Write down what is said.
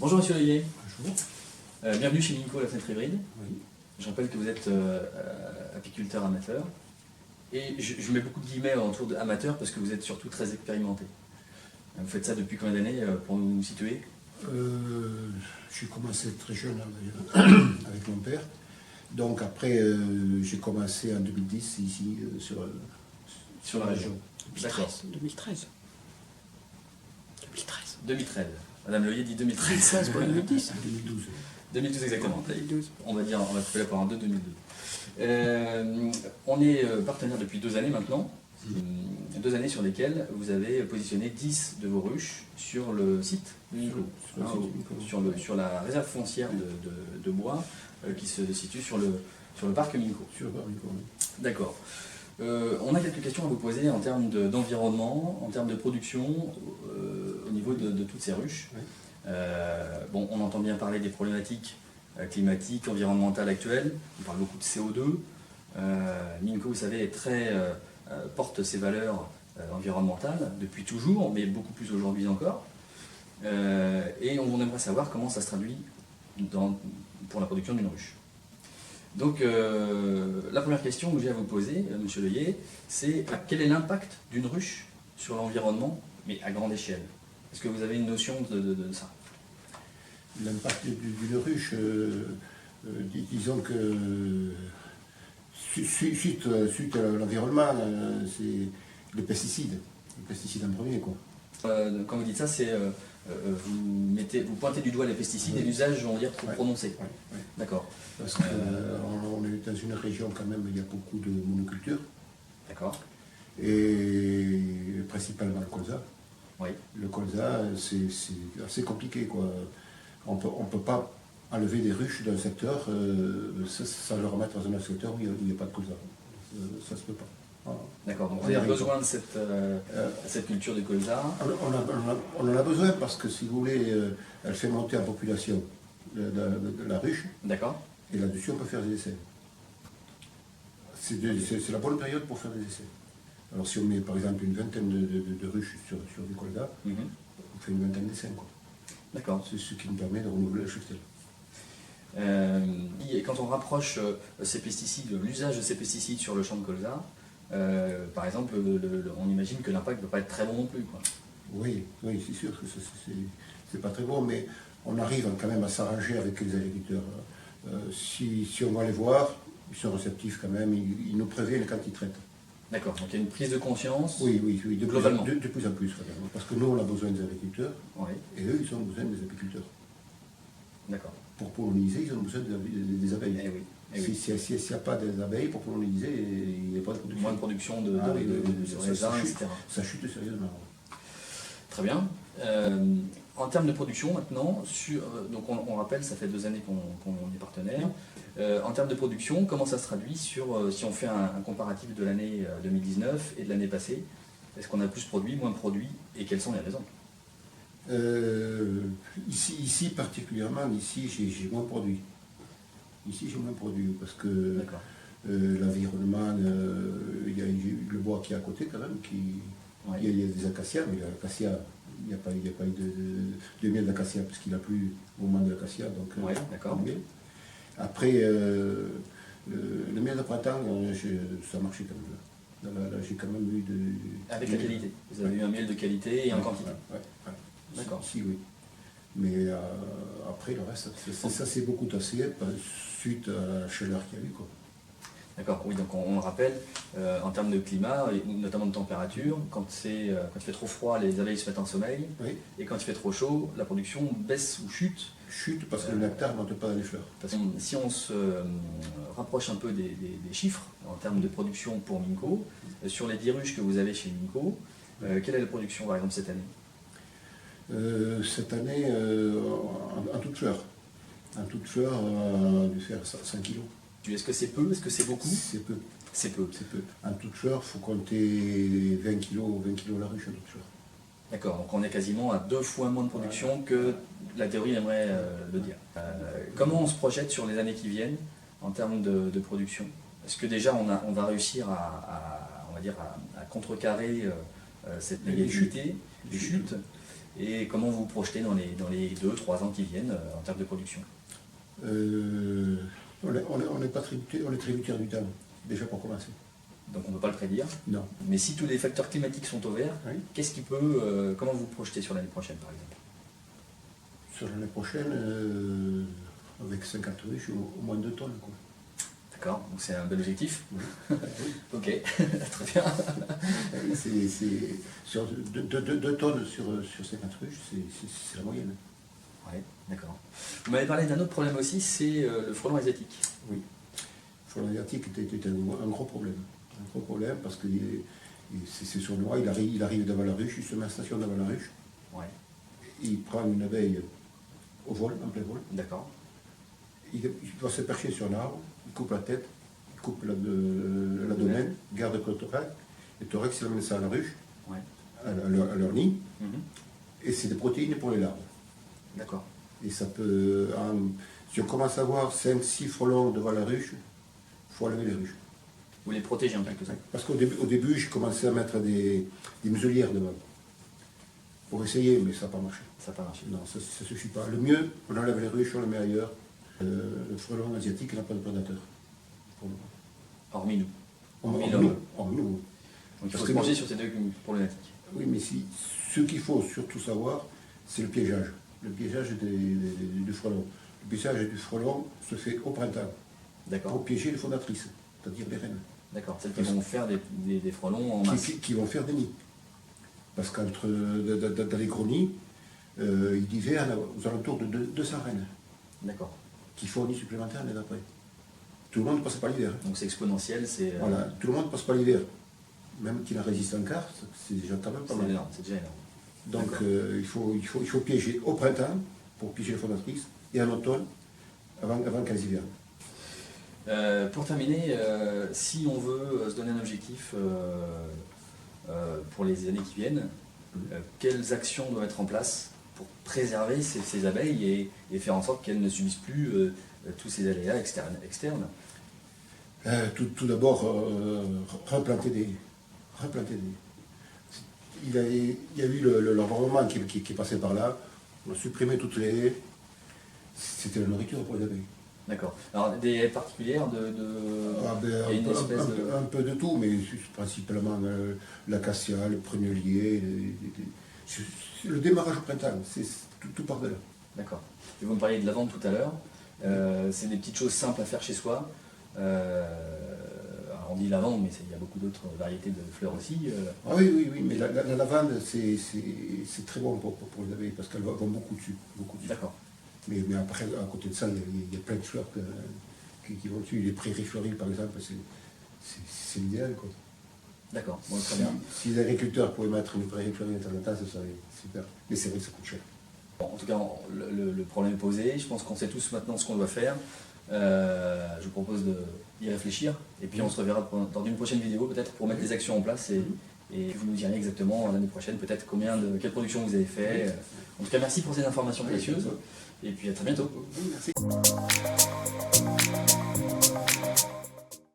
Bonjour Monsieur Leyer. Bonjour. Bienvenue chez Minco, la fenêtre hybride. Oui. Je rappelle que vous êtes apiculteur amateur. Et je mets beaucoup de guillemets autour de amateur parce que vous êtes surtout très expérimenté. Vous faites ça depuis combien d'années pour nous situer? J'ai commencé très jeune avec mon père. Donc après, j'ai commencé en 2010 ici Sur la région. D'accord. 2013. 2013. Madame Leyer dit 2013. 2016 pour 2010. 2012. 2012 exactement. 2012. On va dire, on va couper la part en deux, 2012. On est partenaire depuis 2 années maintenant. 2 années sur lesquelles vous avez positionné 10 de vos ruches sur le site de Minco, sur la réserve foncière de bois qui se situe sur le parc Minco. Sur le parc Minco, oui. D'accord. On a quelques questions à vous poser en termes d'environnement, en termes de production, au niveau de toutes ces ruches. Oui. Bon, on entend bien parler des problématiques climatiques, environnementales actuelles. On parle beaucoup de CO2. Minco, vous savez, porte ses valeurs environnementales depuis toujours, mais beaucoup plus aujourd'hui encore. Et on aimerait savoir comment ça se traduit pour la production d'une ruche. Donc, la première question que j'ai à vous poser, Monsieur Leyer, c'est quel est l'impact d'une ruche sur l'environnement, mais à grande échelle? Est-ce que vous avez une notion de ça? L'impact d'une ruche, disons que suite à l'environnement, c'est les pesticides en premier, quoi. Quand vous dites ça, c'est vous pointez du doigt les pesticides et l'usage, on va dire, trop prononcé. Oui. D'accord. Parce qu'on est dans une région quand même où il y a beaucoup de monoculture. D'accord. Et principalement le colza. Oui. Le colza, c'est assez compliqué, quoi. On peut pas enlever des ruches d'un secteur sans le remettre dans un autre secteur où il n'y a pas de colza. Ça se peut pas. Voilà. D'accord, donc vous avez besoin de cette culture de colza. On en a besoin parce que, si vous voulez, elle fait monter en population de la ruche. D'accord. Et là-dessus, on peut faire des essais. C'est la bonne période pour faire des essais. Alors si on met par exemple une vingtaine de ruches sur du colza, on fait une vingtaine d'essais. D'accord. C'est ce qui nous permet de renouveler le cheptel. Et quand on rapproche ces pesticides, l'usage de ces pesticides sur le champ de colza, par exemple, on imagine que l'impact ne peut pas être très bon non plus, quoi. Oui, c'est sûr que c'est pas très bon, mais on arrive quand même à s'arranger avec les agriculteurs. Si on va les voir, ils sont réceptifs quand même, ils nous préviennent quand ils traitent. D'accord, donc il y a une prise de conscience. Oui, globalement. De plus en plus, parce que nous, on a besoin des agriculteurs, Oui. et eux, ils ont besoin des apiculteurs. D'accord. Pour polliniser, ils ont besoin des abeilles. Eh oui. S'il n'y a pas des abeilles pour polliniser, il n'y a pas de production. Moins de production de raisins, etc. Ça chute sérieusement. Très bien. En termes de production maintenant, donc on rappelle, ça fait 2 années qu'on est partenaire. En termes de production, comment ça se traduit si on fait un comparatif de l'année 2019 et de l'année passée? Est-ce qu'on a plus produit, moins produit, et quelles sont les raisons? Ici particulièrement, j'ai moins produit. Ici j'ai moins produit parce que l'environnement, il y a le bois qui est à côté quand même, il y a des acacias, mais l'acacia, il n'y a pas eu de miel d'acacia puisqu'il n'a plus au moment de l'acacia. Donc, d'accord. Après, le miel de printemps, ça marchait quand même. Là, j'ai quand même eu avec la qualité. Vous avez eu un miel de qualité et en quantité. D'accord. Si, oui. Mais après, le reste, ça s'est beaucoup tassé suite à la chaleur qu'il y a eu, quoi. D'accord, oui, donc on le rappelle, en termes de climat, et notamment de température, quand il fait trop froid, les abeilles se mettent en sommeil, et quand il fait trop chaud, la production baisse ou chute. Chute parce que le nectar ne monte pas dans les fleurs. Parce que si on se rapproche un peu des chiffres en termes de production pour Minco, sur les 10 ruches que vous avez chez Minco, quelle est la production par exemple cette année? Cette année, en toute fleur. En toute fleur, on a dû faire 5 kilos. Est-ce que c'est peu? Est-ce que c'est beaucoup? C'est peu. C'est peu. En toute fleur, il faut compter 20 kilos la ruche en toute fleur. D'accord, donc on est quasiment à 2 fois moins de production que la théorie aimerait le dire. Comment on se projette sur les années qui viennent en termes de production? Est-ce que déjà on va réussir à contrecarrer cette Les négativité, chutes. les chutes, et comment vous vous projetez dans les 2-3 ans qui viennent en termes de production? On n'est pas tributaire, on est tributaire du temps, déjà pour commencer. Donc on ne peut pas le prédire. Non. Mais si tous les facteurs climatiques sont au vert, Oui. qu'est-ce qui peut, comment vous vous projetez sur l'année prochaine par exemple? Sur l'année prochaine, avec 50 ruches, au moins 2 tonnes. Quoi. D'accord, donc c'est un bel objectif. Oui. Ok, très bien. C'est sur 2 tonnes sur 50 ruches, c'est la moyenne. Ouais, d'accord. Vous m'avez parlé d'un autre problème aussi, c'est le frelon asiatique. Oui. Le frelon asiatique était un gros problème. Un gros problème parce que c'est sournois, il arrive devant la ruche, il se met en station devant la ruche, Ouais, il prend une abeille au vol, en plein vol, d'accord. il va se percher sur l'arbre, il coupe la tête, il coupe l'abdomen, garde que le thorax, et le thorax il amène ça à la ruche, Ouais. à leur nid, Mhm. et c'est des protéines pour les larves. D'accord. Et ça peut, si on commence à voir 5-6 frelons devant la ruche, il faut enlever les ruches. Vous les protégez en quelque sorte. Parce qu'au début, j'ai commencé à mettre des muselières devant. Pour essayer, mais ça n'a pas marché. Ça n'a pas marché. Non, ça ne suffit pas. Le mieux, on enlève les ruches, on les met ailleurs. Le frelon asiatique n'a pas de prédateur. Pour le moment. Hormis nous. Hormis l'homme. nous. Hormis nous. Donc il Parce faut que se pencher sur ces deux problématiques. Oui, mais ce qu'il faut surtout savoir, c'est le piégeage. Le piégeage du frelon. Le piégeage du frelon se fait au printemps. D'accord. Pour piéger les fondatrices, c'est-à-dire les reines. D'accord. Celles qui vont faire des frelons en masse. Qui vont faire des nids. Parce qu'entre dans les gros nids, il divers aux alentours de 200 reines D'accord. qui font un nid supplémentaire l'année d'après. Tout le monde ne passe pas l'hiver. Donc c'est exponentiel, c'est Voilà, tout le monde ne passe pas l'hiver. Même qu'il en résiste un quart, c'est déjà quand même pas mal. énorme, c'est déjà énorme. Donc D'accord. il faut piéger au printemps pour piéger les fondatrices et en automne avant qu'elles hivernent. Pour terminer, si on veut se donner un objectif pour les années qui viennent, quelles actions doivent être en place pour préserver ces abeilles et faire en sorte qu'elles ne subissent plus tous ces aléas externes? Tout d'abord, replanter des. Il y a eu l'environnement qui est passé par là, on a supprimé toutes les haies, c'était la nourriture pour les abeilles. D'accord. Alors des haies particulières il y a une espèce de... Un peu de tout, mais principalement l'acacia, le prunelier, le démarrage au printemps, c'est tout par de là. D'accord. Et vous me parliez de lavande tout à l'heure. C'est des petites choses simples à faire chez soi. Alors on dit lavande, mais il y a beaucoup d'autres variétés de fleurs aussi. Ah oui, mais la lavande, c'est très bon pour les abeilles, parce qu'elles vont beaucoup dessus. D'accord. Mais après, à côté de ça, il y a plein de fleurs qui vont dessus. Les prairies fleuries, par exemple, c'est l'idéal. D'accord, bon, très bien. Si les agriculteurs pouvaient mettre une prairie fleurie de temps en temps, ce serait super. Mais c'est vrai que ça coûte cher. Bon, en tout cas, le problème est posé. Je pense qu'on sait tous maintenant ce qu'on doit faire. Je vous propose d'y réfléchir. Et puis on se reverra dans une prochaine vidéo, peut-être pour mettre des actions en place. Et vous nous direz exactement l'année prochaine, peut-être quelle production vous avez fait. En tout cas, merci pour ces informations précieuses. Et puis à très bientôt. Merci.